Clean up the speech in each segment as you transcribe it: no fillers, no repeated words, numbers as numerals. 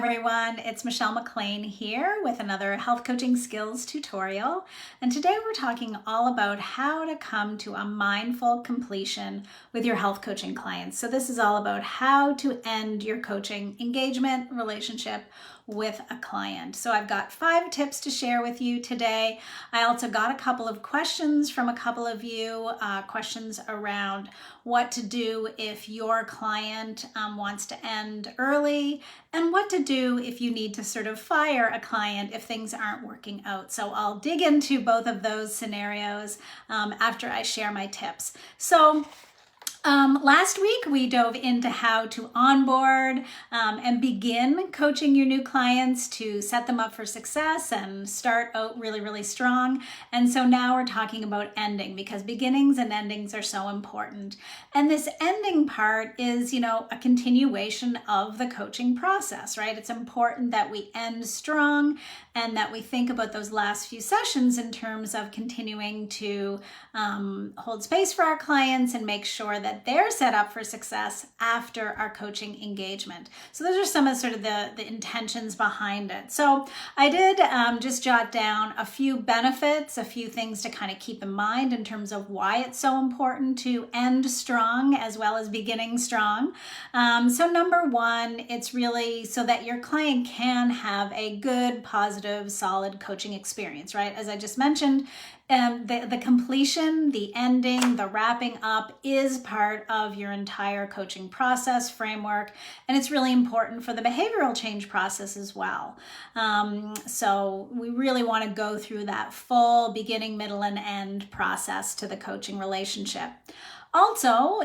Everyone, it's Michelle McLean here with another health coaching skills tutorial. And today we're talking all about how to come to a mindful completion with your health coaching clients. So this is all about how to end your coaching engagement relationship with a client. So I've got 5 tips to share with you today. I also got a couple of questions from a couple of you, questions around what to do if your client wants to end early, and what to do if you need to sort of fire a client if things aren't working out. So I'll dig into both of those scenarios after I share my tips. So last week we dove into how to onboard and begin coaching your new clients to set them up for success and start out really strong. And so now we're talking about ending, because beginnings and endings are so important. And this ending part is, a continuation of the coaching process, right? It's important that we end strong and that we think about those last few sessions in terms of continuing to hold space for our clients and make sure that they're set up for success after our coaching engagement. So those are some of sort of the intentions behind it. So I did just jot down a few benefits, a few things to kind of keep in mind in terms of why it's so important to end strong as well as beginning strong. So number one, it's really so that your client can have a good, positive, solid coaching experience, right? As I just mentioned, the completion, the ending, the wrapping up is part of your entire coaching process framework, and it's really important for the behavioral change process as well. So we really want to go through that full beginning, middle, and end process to the coaching relationship. Also,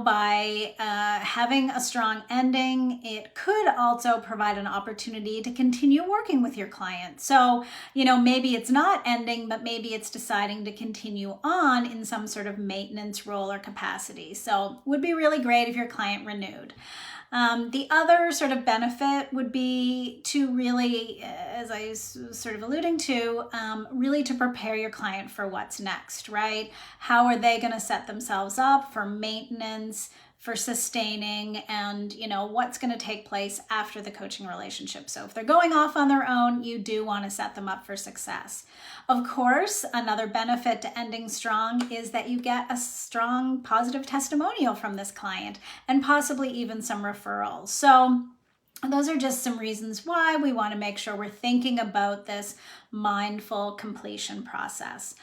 by having a strong ending, it could also provide an opportunity to continue working with your client. So, maybe it's not ending, but maybe it's deciding to continue on in some sort of maintenance role or capacity. So would be really great if your client renewed. The other sort of benefit would be to really, as I was sort of alluding to, really to prepare your client for what's next, right? How are they going to set themselves up for maintenance, for sustaining, and what's going to take place after the coaching relationship. So if they're going off on their own, you do want to set them up for success. Of course, another benefit to ending strong is that you get a strong positive testimonial from this client and possibly even some referrals. So those are just some reasons why we want to make sure we're thinking about this mindful completion process.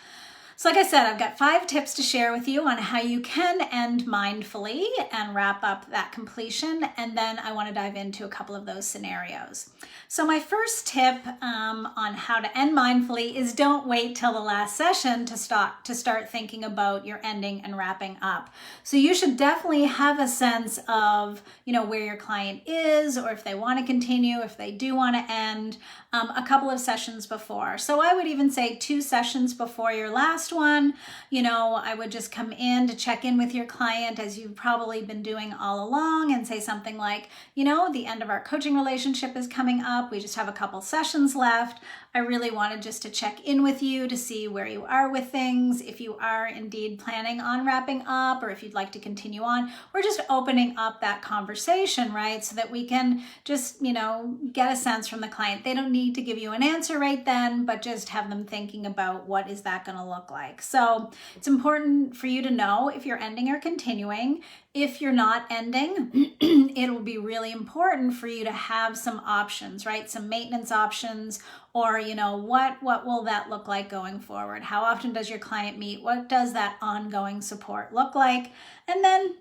So like I said, I've got 5 tips to share with you on how you can end mindfully and wrap up that completion. And then I want to dive into a couple of those scenarios. So my first tip on how to end mindfully is don't wait till the last session to start thinking about your ending and wrapping up. So you should definitely have a sense of, where your client is, or if they want to continue, if they do want to end, a couple of sessions before. So I would even say 2 sessions before your last one. I would just come in to check in with your client, as you've probably been doing all along, and say something like, the end of our coaching relationship is coming up. We just have a couple sessions left. I really wanted just to check in with you to see where you are with things, if you are indeed planning on wrapping up, or if you'd like to continue on. We're just opening up that conversation, right? So that we can just, get a sense from the client. They don't need to give you an answer right then, but just have them thinking about what is that going to look like. So it's important for you to know if you're ending or continuing. If you're not ending, it will be really important for you to have some options, right? Some maintenance options, or, what will that look like going forward? How often does your client meet? What does that ongoing support look like? And then,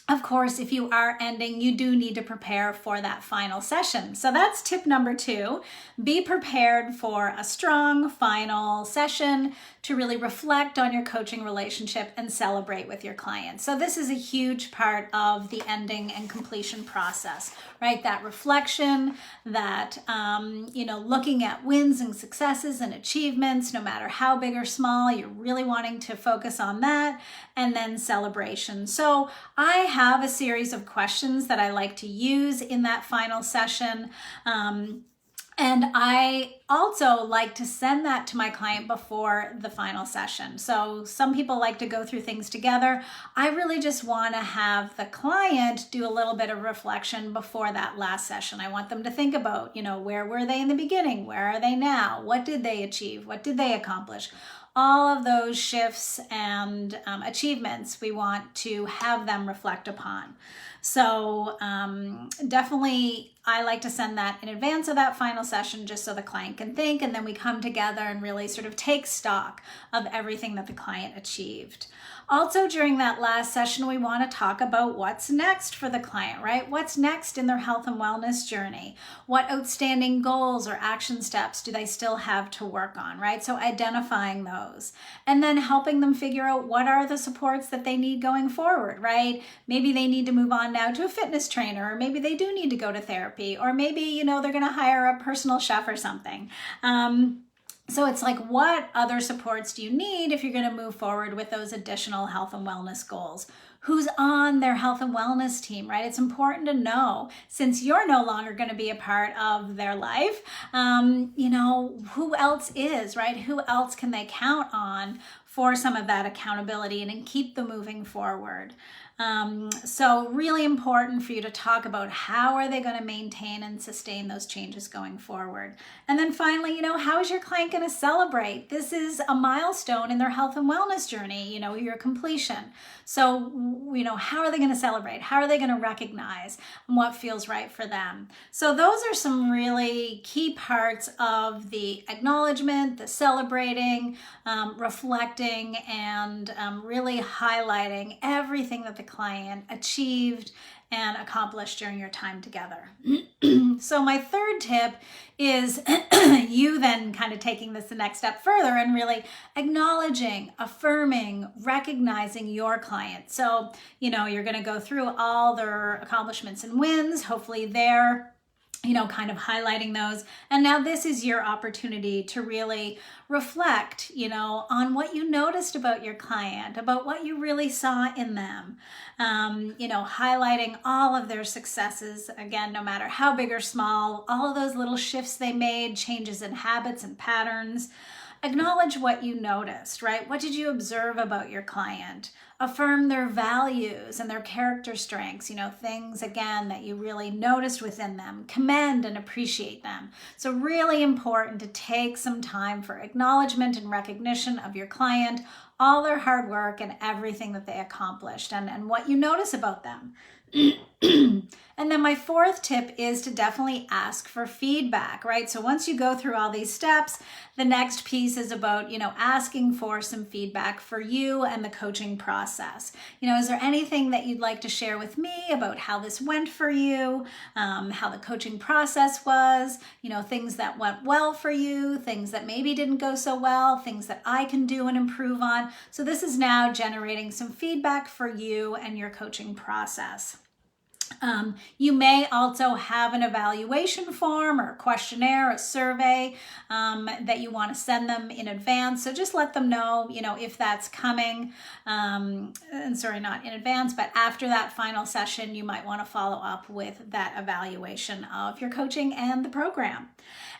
of course, if you are ending, you do need to prepare for that final session. So that's tip number 2. Be prepared for a strong final session to really reflect on your coaching relationship and celebrate with your clients. So this is a huge part of the ending and completion process, right? That reflection, that, looking at wins and successes and achievements, no matter how big or small, you're really wanting to focus on that, and then celebration. So I have a series of questions that I like to use in that final session. And I also like to send that to my client before the final session. So some people like to go through things together. I really just want to have the client do a little bit of reflection before that last session. I want them to think about, where were they in the beginning? Where are they now? What did they achieve? What did they accomplish? All of those shifts and achievements we want to have them reflect upon. So definitely I like to send that in advance of that final session just so the client can think, and then we come together and really sort of take stock of everything that the client achieved. Also, during that last session, we want to talk about what's next for the client, right? What's next in their health and wellness journey? What outstanding goals or action steps do they still have to work on, right? So identifying those and then helping them figure out what are the supports that they need going forward, right? Maybe they need to move on now to a fitness trainer, or maybe they do need to go to therapy, or maybe, they're going to hire a personal chef or something. So it's like, what other supports do you need if you're going to move forward with those additional health and wellness goals? Who's on their health and wellness team, right? It's important to know, since you're no longer going to be a part of their life, who else is, right? Who else can they count on for some of that accountability and keep them moving forward? So really important for you to talk about how are they going to maintain and sustain those changes going forward. And then finally, how is your client going to celebrate? This is a milestone in their health and wellness journey, your completion. So, how are they going to celebrate? How are they going to recognize what feels right for them? So those are some really key parts of the acknowledgement, the celebrating, reflecting, and really highlighting everything that the client achieved and accomplished during your time together. So my third tip is you then kind of taking this the next step further and really acknowledging, affirming, recognizing your client. So, you're going to go through all their accomplishments and wins. Hopefully they're kind of highlighting those. And now this is your opportunity to really reflect, on what you noticed about your client, about what you really saw in them, highlighting all of their successes, again, no matter how big or small, all of those little shifts they made, changes in habits and patterns. Acknowledge what you noticed, right? What did you observe about your client? Affirm their values and their character strengths, things, again, that you really noticed within them. Commend and appreciate them. So really important to take some time for acknowledgement and recognition of your client, all their hard work and everything that they accomplished and what you notice about them. And then my fourth tip is to definitely ask for feedback, right? So once you go through all these steps, the next piece is about, asking for some feedback for you and the coaching process. Is there anything that you'd like to share with me about how this went for you, how the coaching process was, things that went well for you, things that maybe didn't go so well, things that I can do and improve on. So this is now generating some feedback for you and your coaching process. You may also have an evaluation form or questionnaire, a survey that you want to send them in advance. So just let them know, if that's coming. And sorry, not in advance, but after that final session, you might want to follow up with that evaluation of your coaching and the program.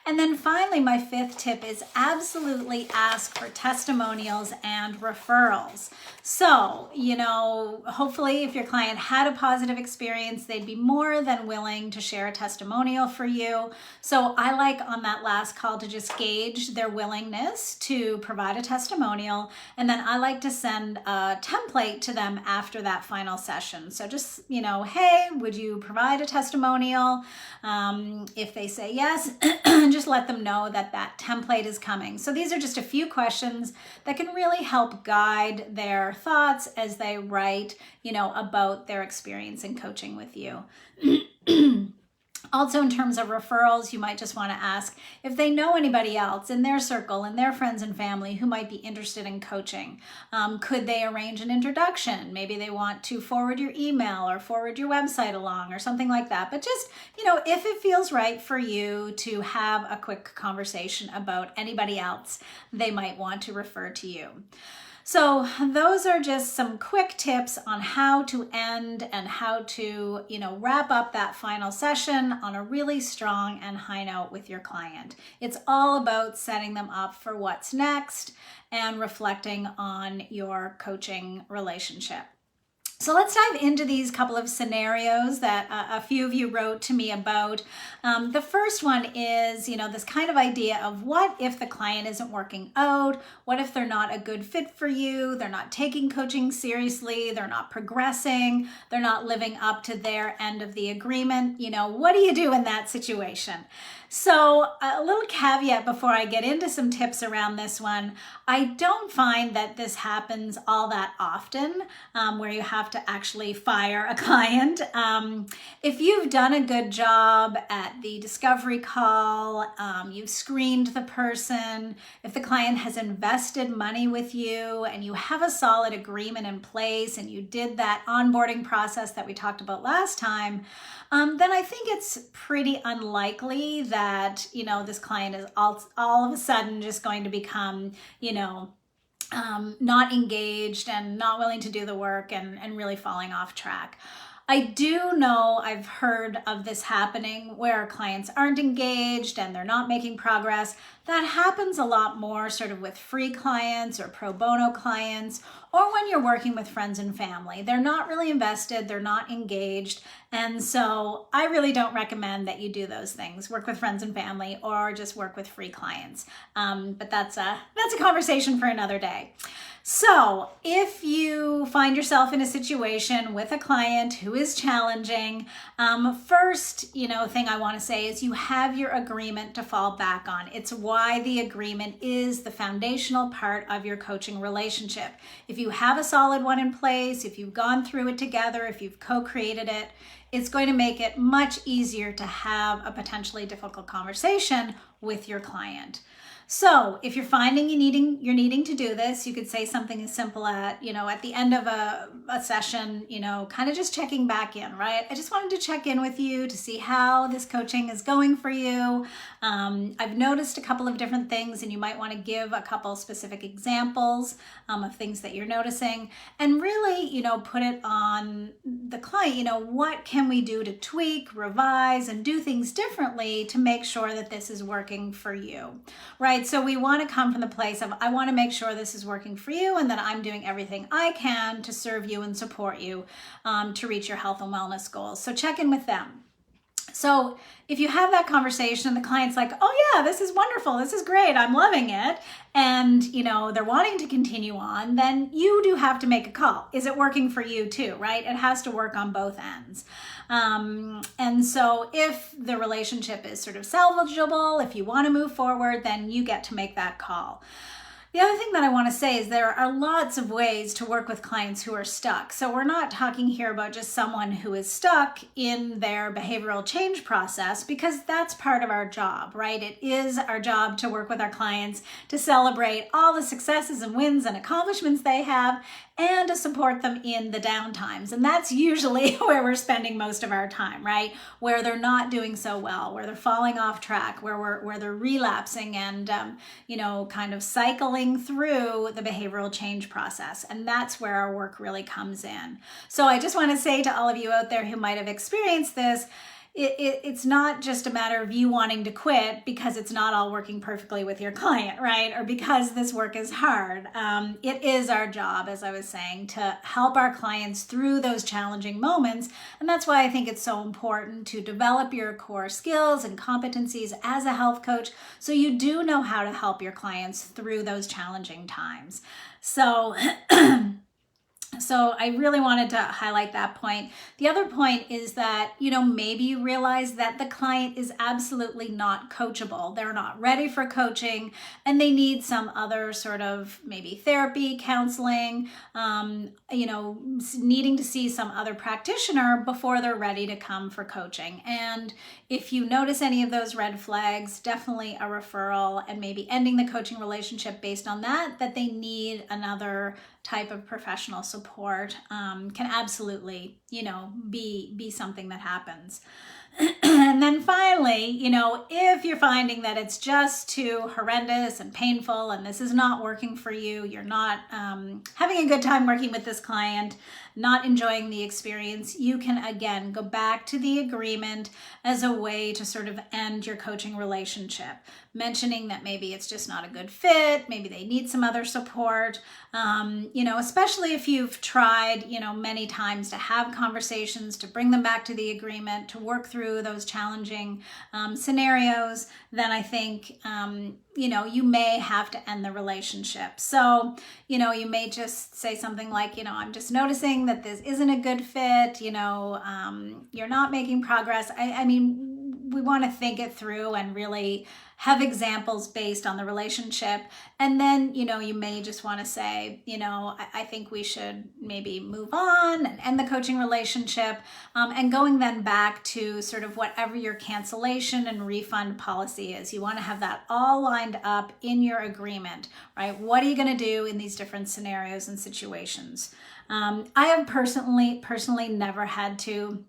And then finally, my fifth tip is absolutely ask for testimonials and referrals. So, hopefully if your client had a positive experience, they'd be more than willing to share a testimonial for you. So I like on that last call to just gauge their willingness to provide a testimonial. And then I like to send a template to them after that final session. So just, hey, would you provide a testimonial? If they say yes, just let them know that template is coming. So these are just a few questions that can really help guide their thoughts as they write, about their experience in coaching with you. Also, in terms of referrals, you might just want to ask if they know anybody else in their circle and their friends and family who might be interested in coaching. Could they arrange an introduction? Maybe they want to forward your email or forward your website along or something like that. But just, if it feels right for you to have a quick conversation about anybody else they might want to refer to you. So those are just some quick tips on how to end and how to, wrap up that final session on a really strong and high note with your client. It's all about setting them up for what's next and reflecting on your coaching relationship. So let's dive into these couple of scenarios that a few of you wrote to me about. The first one is, this kind of idea of what if the client isn't working out? What if they're not a good fit for you? They're not taking coaching seriously. They're not progressing. They're not living up to their end of the agreement. What do you do in that situation? So a little caveat before I get into some tips around this one. I don't find that this happens all that often, where you have to actually fire a client. If you've done a good job at the discovery call, you've screened the person, if the client has invested money with you and you have a solid agreement in place and you did that onboarding process that we talked about last time, then I think it's pretty unlikely that, this client is all of a sudden just going to become, not engaged and not willing to do the work and really falling off track. I do know I've heard of this happening where clients aren't engaged and they're not making progress. That happens a lot more sort of with free clients or pro bono clients, or when you're working with friends and family. They're not really invested, they're not engaged. And so I really don't recommend that you do those things, work with friends and family or just work with free clients. But that's a conversation for another day. So if you find yourself in a situation with a client who is challenging, first, thing I want to say is you have your agreement to fall back on. It's why the agreement is the foundational part of your coaching relationship. If you have a solid one in place, if you've gone through it together, if you've co-created it, it's going to make it much easier to have a potentially difficult conversation with your client. So if you're finding you're needing to do this, you could say something as simple as, at the end of a session, kind of just checking back in, right? I just wanted to check in with you to see how this coaching is going for you. I've noticed a couple of different things and you might want to give a couple specific examples of things that you're noticing and really, put it on the client, what can we do to tweak, revise, and do things differently to make sure that this is working for you, right? So we want to come from the place of, I want to make sure this is working for you and that I'm doing everything I can to serve you and support you to reach your health and wellness goals. So check in with them. So if you have that conversation and the client's like, oh yeah, this is wonderful, this is great, I'm loving it, and they're wanting to continue on, then you do have to make a call. Is it working for you too, right? It has to work on both ends. And so if the relationship is sort of salvageable, if you want to move forward, then you get to make that call. The other thing that I want to say is there are lots of ways to work with clients who are stuck. So we're not talking here about just someone who is stuck in their behavioral change process, because that's part of our job, right? It is our job to work with our clients, to celebrate all the successes and wins and accomplishments they have, and to support them in the downtimes. And that's usually where we're spending most of our time, right? Where they're not doing so well, where they're falling off track, where they're relapsing and, kind of cycling through the behavioral change process. And that's where our work really comes in. So I just want to say to all of you out there who might have experienced this, it's not just a matter of you wanting to quit because it's not all working perfectly with your client, right? Or because this work is hard. It is our job, as I was saying, to help our clients through those challenging moments. And that's why I think it's so important to develop your core skills and competencies as a health coach so you do know how to help your clients through those challenging times. So I really wanted to highlight that point. The other point is that, maybe you realize that the client is absolutely not coachable. They're not ready for coaching and they need some other sort of maybe therapy, counseling, needing to see some other practitioner before they're ready to come for coaching. And if you notice any of those red flags, definitely a referral and maybe ending the coaching relationship based on that they need another type of professional support can absolutely, be something that happens. And then finally, if you're finding that it's just too horrendous and painful and this is not working for you, you're not having a good time working with this client, not enjoying the experience, you can again go back to the agreement as a way to sort of end your coaching relationship, mentioning that maybe it's just not a good fit, maybe they need some other support, especially if you've tried, many times to have conversations, to bring them back to the agreement, to work through those challenging scenarios, then I think, you may have to end the relationship. So, you may just say something like, I'm just noticing that this isn't a good fit, you're not making progress. I mean, we want to think it through and really have examples based on the relationship. And then, you may just want to say, I think we should maybe move on and end the coaching relationship, and going then back to sort of whatever your cancellation and refund policy is. You want to have that all lined up in your agreement, right? What are you going to do in these different scenarios and situations? I have personally never had to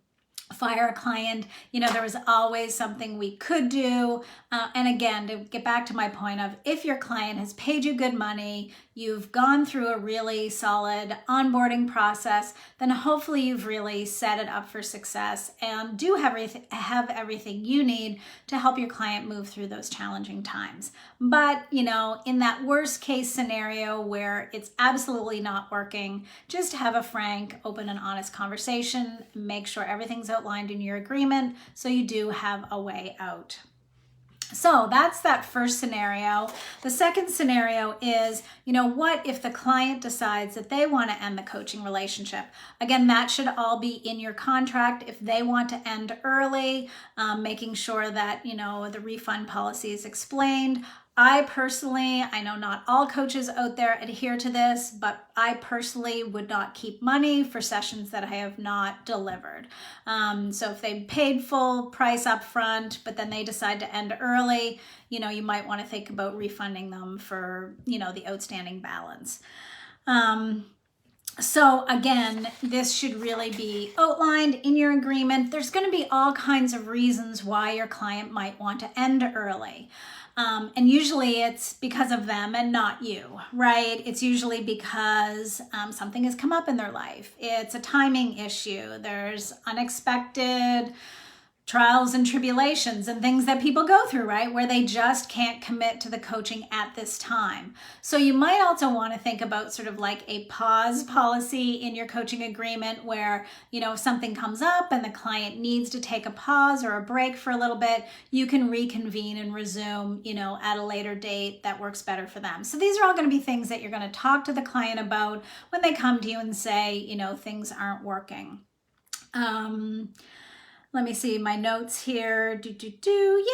fire a client. There was always something we could do. And again, to get back to my point of, if your client has paid you good money, you've gone through a really solid onboarding process, then hopefully you've really set it up for success and do have everything you need to help your client move through those challenging times. But, in that worst case scenario where it's absolutely not working, just have a frank, open and honest conversation. Make sure everything's outlined in your agreement so you do have a way out. So that's that first scenario. The second scenario is, what if the client decides that they want to end the coaching relationship? Again, that should all be in your contract. If they want to end early, making sure that, the refund policy is explained. I know not all coaches out there adhere to this, but I personally would not keep money for sessions that I have not delivered. So if they paid full price up front, but then they decide to end early, you might want to think about refunding them for, the outstanding balance. So again, this should really be outlined in your agreement. There's going to be all kinds of reasons why your client might want to end early. And usually it's because of them and not you, right? It's usually because something has come up in their life. It's a timing issue. There's unexpected trials and tribulations and things that people go through, right? Where they just can't commit to the coaching at this time. So you might also want to think about sort of like a pause policy in your coaching agreement where, if something comes up and the client needs to take a pause or a break for a little bit, you can reconvene and resume, at a later date that works better for them. So these are all going to be things that you're going to talk to the client about when they come to you and say, things aren't working. Let me see my notes here.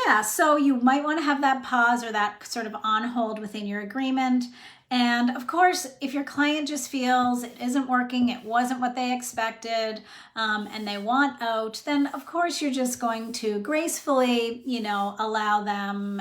Yeah, so you might want to have that pause or that sort of on hold within your agreement. And of course, if your client just feels it isn't working, it wasn't what they expected, and they want out, then of course you're just going to gracefully, allow them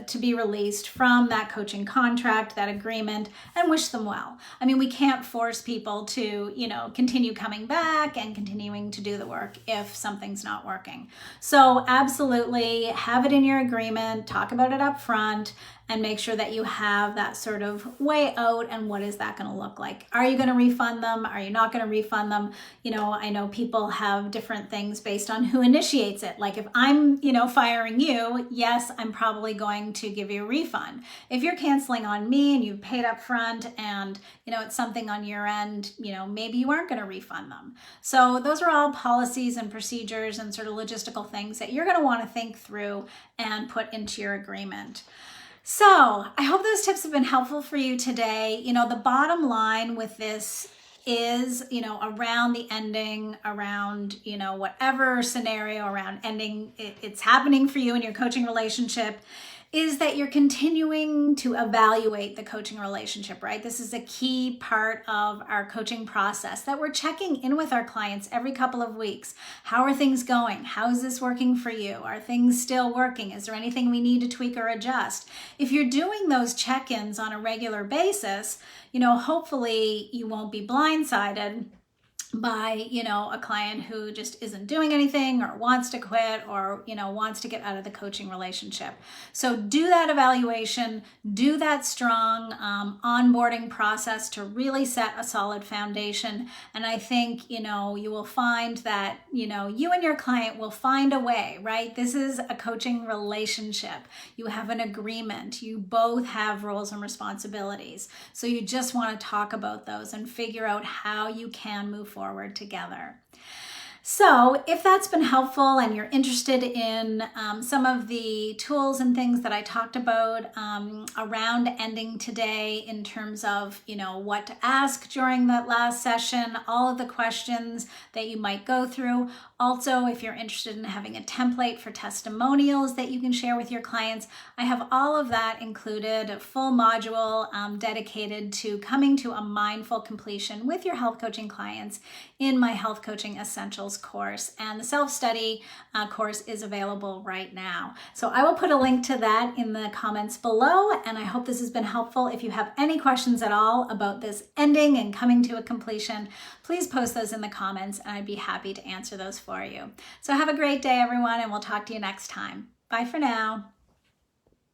to be released from that coaching contract, that agreement, and wish them well. I mean, we can't force people to, continue coming back and continuing to do the work if something's not working. So absolutely have it in your agreement, talk about it up front, and make sure that you have that sort of way out. And what is that going to look like? Are you going to refund them? Are you not going to refund them? I know people have different things based on who initiates it. Like if I'm, firing you, yes, I'm probably going to give you a refund. If you're canceling on me and you've paid up front and, it's something on your end, maybe you aren't going to refund them. So those are all policies and procedures and sort of logistical things that you're going to want to think through and put into your agreement. So I hope those tips have been helpful for you today. The bottom line with this is, around the ending, around, whatever scenario around ending, it's happening for you in your coaching relationship, is that you're continuing to evaluate the coaching relationship, right? This is a key part of our coaching process, that we're checking in with our clients every couple of weeks. How are things going? How is this working for you? Are things still working? Is there anything we need to tweak or adjust? If you're doing those check-ins on a regular basis, hopefully you won't be blindsided by, a client who just isn't doing anything or wants to quit or, wants to get out of the coaching relationship. So do that evaluation, do that strong onboarding process to really set a solid foundation. And I think, you will find that, you and your client will find a way, right? This is a coaching relationship. You have an agreement. You both have roles and responsibilities. So you just want to talk about those and figure out how you can move forward together. So if that's been helpful and you're interested in some of the tools and things that I talked about around ending today in terms of, what to ask during that last session, all of the questions that you might go through. Also, if you're interested in having a template for testimonials that you can share with your clients, I have all of that included, a full module dedicated to coming to a mindful completion with your health coaching clients in my Health Coaching Essentials course. And the self-study course is available right now. So I will put a link to that in the comments below, and I hope this has been helpful. If you have any questions at all about this ending and coming to a completion, please post those in the comments and I'd be happy to answer those for you. So have a great day, everyone, and we'll talk to you next time. Bye for now.